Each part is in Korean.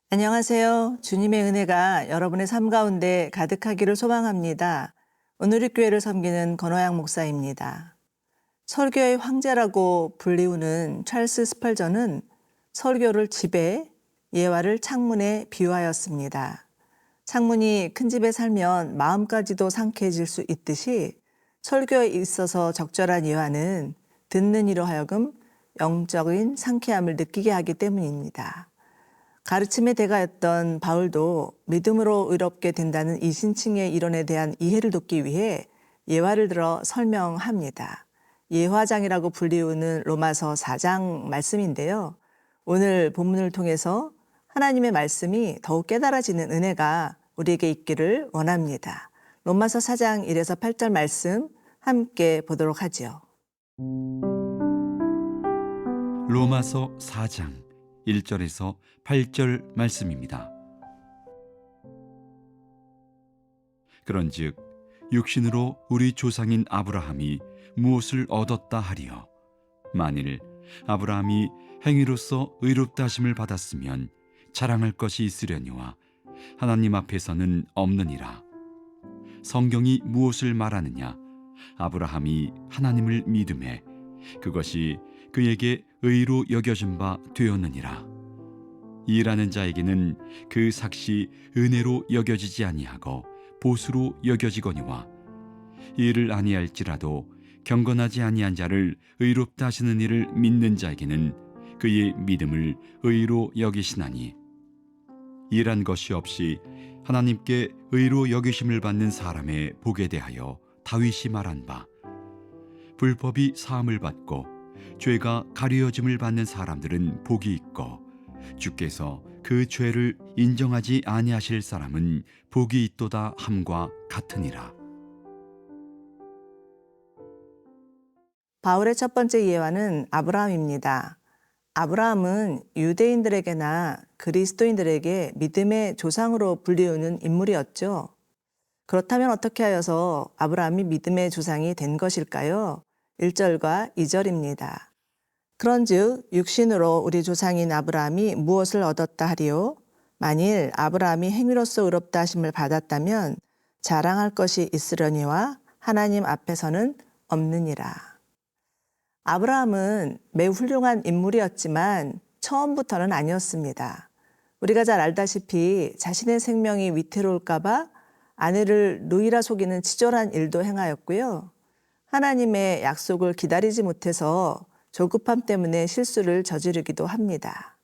안녕하세요. 주님의 은혜가 여러분의 삶 가운데 가득하기를 소망합니다. 오늘의 교회를 섬기는 권호양 목사입니다. 설교의 황제라고 불리우는 찰스 스펄전은 설교를 집에, 예화를 창문에 비유하였습니다. 창문이 큰 집에 살면 마음까지도 상쾌해질 수 있듯이 설교에 있어서 적절한 예화는 듣는 이로 하여금 영적인 상쾌함을 느끼게 하기 때문입니다. 가르침의 대가였던 바울도 믿음으로 의롭게 된다는 이신칭의 이론에 대한 이해를 돕기 위해 예화를 들어 설명합니다. 예화장이라고 불리우는 로마서 4장 말씀인데요. 오늘 본문을 통해서 하나님의 말씀이 더욱 깨달아지는 은혜가 우리에게 있기를 원합니다. 로마서 4장 1에서 8절 말씀 함께 보도록 하죠. 로마서 4장 1절에서 8절 말씀입니다. 그런즉 육신으로 우리 조상인 아브라함이 무엇을 얻었다 하리요? 만일 아브라함이 행위로서 의롭다 하심을 받았으면 자랑할 것이 있으려니와 하나님 앞에서는 없느니라. 성경이 무엇을 말하느냐? 아브라함이 하나님을 믿음에 그것이 그에게 의로 여겨진 바 되었느니라. 일하는 자에게는 그 삭시 은혜로 여겨지지 아니하고 보수로 여겨지거니와 일을 아니할지라도 경건하지 아니한 자를 의롭다 하시는 이를 믿는 자에게는 그의 믿음을 의로 여기시나니, 일한 것이 없이 하나님께 의로 여기심을 받는 사람의 복에 대하여 다윗이 말한 바, 불법이 사함을 받고 죄가 가려짐을 받는 사람들은 복이 있고 주께서 그 죄를 인정하지 아니하실 사람은 복이 있도다 함과 같으니라. 바울의 첫 번째 예화는 아브라함입니다. 아브라함은 유대인들에게나 그리스도인들에게 믿음의 조상으로 불리우는 인물이었죠. 그렇다면 어떻게 하여서 아브라함이 믿음의 조상이 된 것일까요? 1절과 2절입니다. 그런즉 육신으로 우리 조상인 아브라함이 무엇을 얻었다 하리요? 만일 아브라함이 행위로서 의롭다 하심을 받았다면 자랑할 것이 있으려니와 하나님 앞에서는 없느니라. 아브라함은 매우 훌륭한 인물이었지만 처음부터는 아니었습니다. 우리가 잘 알다시피 자신의 생명이 위태로울까 봐 아내를 누이라 속이는 치졸한 일도 행하였고요. 하나님의 약속을 기다리지 못해서 조급함 때문에 실수를 저지르기도 합니다.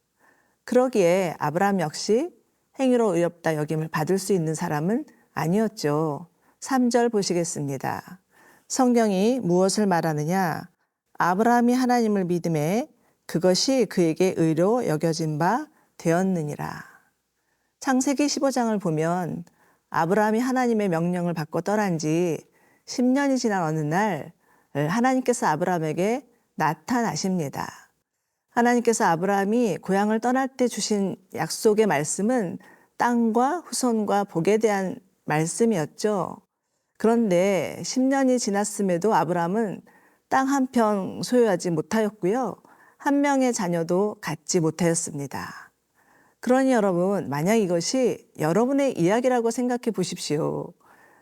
그러기에 아브라함 역시 행위로 의롭다 여김을 받을 수 있는 사람은 아니었죠. 3절 보시겠습니다. 성경이 무엇을 말하느냐? 아브라함이 하나님을 믿음에 그것이 그에게 의로 여겨진 바 되었느니라. 창세기 15장을 보면 아브라함이 하나님의 명령을 받고 떠난 지 10년이 지난 어느 날 하나님께서 아브라함에게 나타나십니다. 하나님께서 아브라함이 고향을 떠날 때 주신 약속의 말씀은 땅과 후손과 복에 대한 말씀이었죠. 그런데 10년이 지났음에도 아브라함은 땅 한 평 소유하지 못하였고요. 한 명의 자녀도 갖지 못하였습니다. 그러니 여러분, 만약 이것이 여러분의 이야기라고 생각해 보십시오.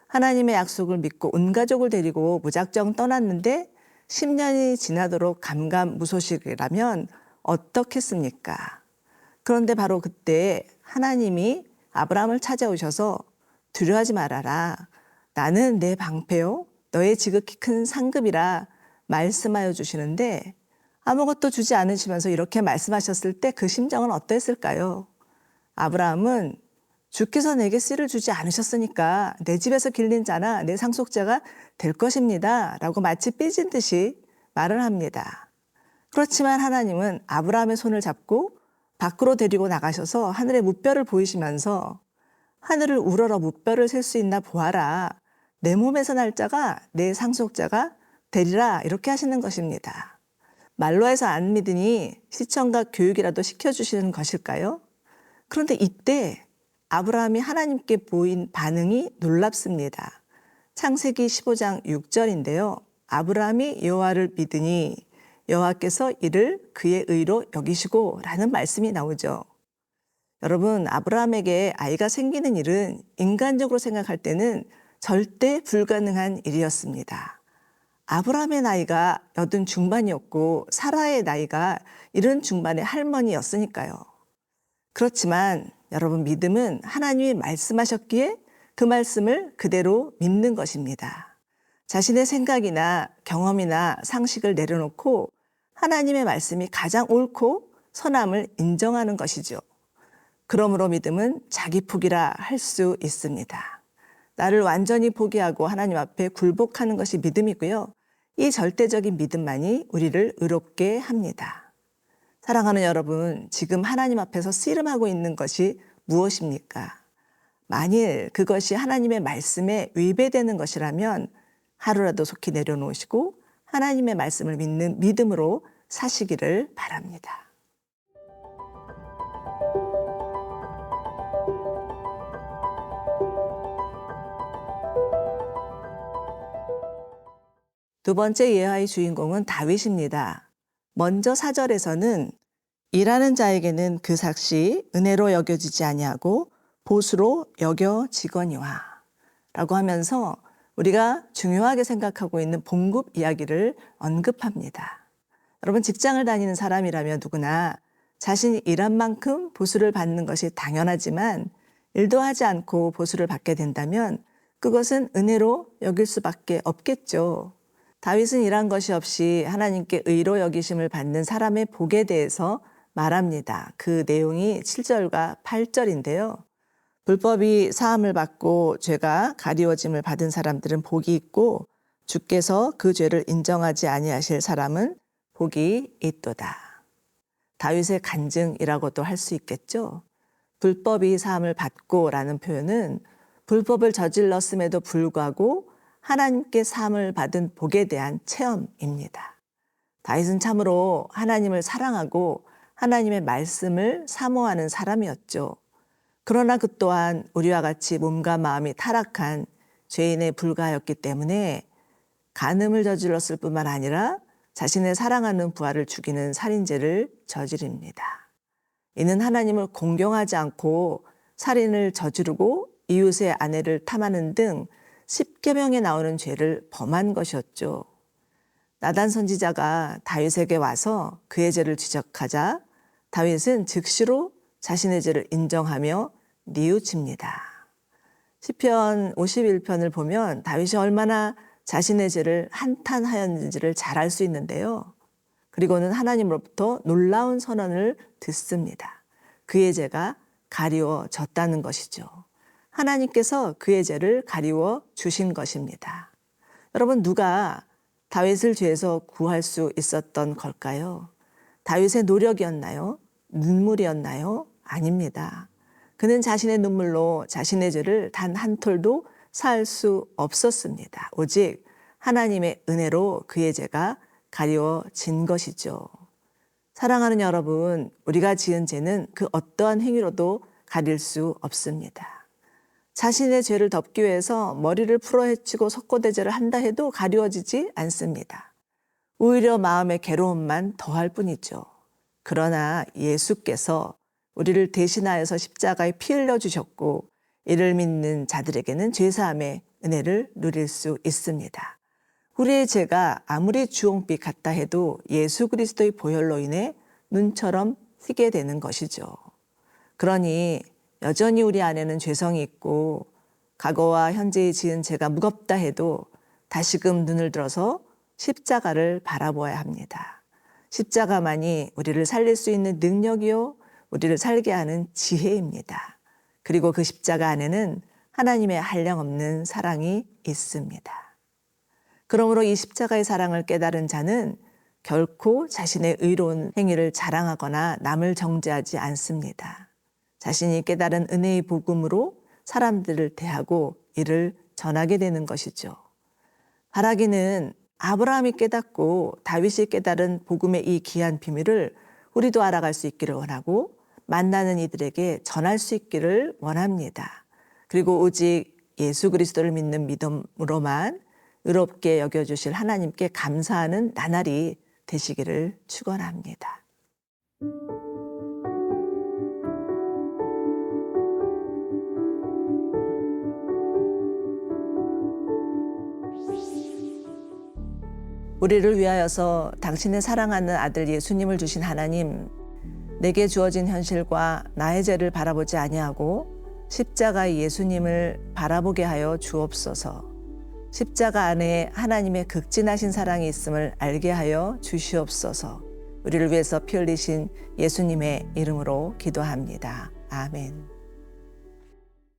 하나님의 약속을 믿고 온 가족을 데리고 무작정 떠났는데 10년이 지나도록 감감무소식이라면 어떻겠습니까? 그런데 바로 그때 하나님이 아브라함을 찾아오셔서 두려워하지 말아라. 나는 내 방패요. 너의 지극히 큰 상급이라 말씀하여 주시는데 아무것도 주지 않으시면서 이렇게 말씀하셨을 때 그 심정은 어땠을까요? 아브라함은 주께서 내게 씨를 주지 않으셨으니까 내 집에서 길린 자나 내 상속자가 될 것입니다. 라고 마치 삐진 듯이 말을 합니다. 그렇지만 하나님은 아브라함의 손을 잡고 밖으로 데리고 나가셔서 하늘의 무뼈를 보이시면서 하늘을 우러러 무뼈를 셀 수 있나 보아라. 내 몸에서 날 자가 내 상속자가 되리라. 이렇게 하시는 것입니다. 말로 해서 안 믿으니 시청과 교육이라도 시켜주시는 것일까요? 그런데 이때 아브라함이 하나님께 보인 반응이 놀랍습니다. 창세기 15장 6절인데요. 아브라함이 여호와를 믿으니 여호와께서 이를 그의 의로 여기시고 라는 말씀이 나오죠. 여러분, 아브라함에게 아이가 생기는 일은 인간적으로 생각할 때는 절대 불가능한 일이었습니다. 아브라함의 나이가 80 중반이었고 사라의 나이가 70 중반의 할머니였으니까요. 그렇지만 여러분, 믿음은 하나님이 말씀하셨기에 그 말씀을 그대로 믿는 것입니다. 자신의 생각이나 경험이나 상식을 내려놓고 하나님의 말씀이 가장 옳고 선함을 인정하는 것이죠. 그러므로 믿음은 자기 포기라 할 수 있습니다. 나를 완전히 포기하고 하나님 앞에 굴복하는 것이 믿음이고요. 이 절대적인 믿음만이 우리를 의롭게 합니다. 사랑하는 여러분, 지금 하나님 앞에서 씨름하고 있는 것이 무엇입니까? 만일 그것이 하나님의 말씀에 위배되는 것이라면 하루라도 속히 내려놓으시고 하나님의 말씀을 믿는 믿음으로 사시기를 바랍니다. 두 번째 예화의 주인공은 다윗입니다. 먼저 4절에서는 일하는 자에게는 그 삭시 은혜로 여겨지지 아니하고 보수로 여겨지거니와 라고 하면서 우리가 중요하게 생각하고 있는 봉급 이야기를 언급합니다. 여러분, 직장을 다니는 사람이라면 누구나 자신이 일한 만큼 보수를 받는 것이 당연하지만 일도 하지 않고 보수를 받게 된다면 그것은 은혜로 여길 수밖에 없겠죠. 다윗은 일한 것이 없이 하나님께 의로 여기심을 받는 사람의 복에 대해서 말합니다. 그 내용이 7절과 8절인데요. 불법이 사함을 받고 죄가 가리워짐을 받은 사람들은 복이 있고 주께서 그 죄를 인정하지 아니하실 사람은 복이 있도다. 다윗의 간증이라고도 할 수 있겠죠. 불법이 사함을 받고라는 표현은 불법을 저질렀음에도 불구하고 하나님께 사함을 받은 복에 대한 체험입니다. 다윗은 참으로 하나님을 사랑하고 하나님의 말씀을 사모하는 사람이었죠. 그러나 그 또한 우리와 같이 몸과 마음이 타락한 죄인에 불과하였기 때문에 간음을 저질렀을 뿐만 아니라 자신의 사랑하는 부하를 죽이는 살인죄를 저지릅니다. 이는 하나님을 공경하지 않고 살인을 저지르고 이웃의 아내를 탐하는 등 10계명에 나오는 죄를 범한 것이었죠. 나단 선지자가 다윗에게 와서 그의 죄를 지적하자 다윗은 즉시로 자신의 죄를 인정하며 뉘우칩니다. 시편 51편을 보면 다윗이 얼마나 자신의 죄를 한탄하였는지를 잘 알 수 있는데요. 그리고는 하나님으로부터 놀라운 선언을 듣습니다. 그의 죄가 가리워졌다는 것이죠. 하나님께서 그의 죄를 가리워 주신 것입니다. 여러분, 누가 다윗을 죄에서 구할 수 있었던 걸까요? 다윗의 노력이었나요? 눈물이었나요? 아닙니다. 그는 자신의 눈물로 자신의 죄를 단 한 톨도 살 수 없었습니다. 오직 하나님의 은혜로 그의 죄가 가리워진 것이죠. 사랑하는 여러분, 우리가 지은 죄는 그 어떠한 행위로도 가릴 수 없습니다. 자신의 죄를 덮기 위해서 머리를 풀어헤치고 석고대죄를 한다 해도 가리워지지 않습니다. 오히려 마음의 괴로움만 더할 뿐이죠. 그러나 예수께서 우리를 대신하여서 십자가에 피 흘려 주셨고 이를 믿는 자들에게는 죄사함의 은혜를 누릴 수 있습니다. 우리의 죄가 아무리 주홍빛 같다 해도 예수 그리스도의 보혈로 인해 눈처럼 희게 되는 것이죠. 그러니 여전히 우리 안에는 죄성이 있고 과거와 현재에 지은 죄가 무겁다 해도 다시금 눈을 들어서 십자가를 바라보아야 합니다. 십자가만이 우리를 살릴 수 있는 능력이요, 우리를 살게 하는 지혜입니다. 그리고 그 십자가 안에는 하나님의 한량없는 사랑이 있습니다. 그러므로 이 십자가의 사랑을 깨달은 자는 결코 자신의 의로운 행위를 자랑하거나 남을 정죄하지 않습니다. 자신이 깨달은 은혜의 복음으로 사람들을 대하고 이를 전하게 되는 것이죠. 바라기는 아브라함이 깨닫고 다윗이 깨달은 복음의 이 귀한 비밀을 우리도 알아갈 수 있기를 원하고 만나는 이들에게 전할 수 있기를 원합니다. 그리고 오직 예수 그리스도를 믿는 믿음으로만 의롭게 여겨주실 하나님께 감사하는 나날이 되시기를 축원합니다. 우리를 위하여서 당신의 사랑하는 아들 예수님을 주신 하나님, 내게 주어진 현실과 나의 죄를 바라보지 아니하고 십자가의 예수님을 바라보게 하여 주옵소서. 십자가 안에 하나님의 극진하신 사랑이 있음을 알게 하여 주시옵소서. 우리를 위해서 피 흘리신 예수님의 이름으로 기도합니다. 아멘.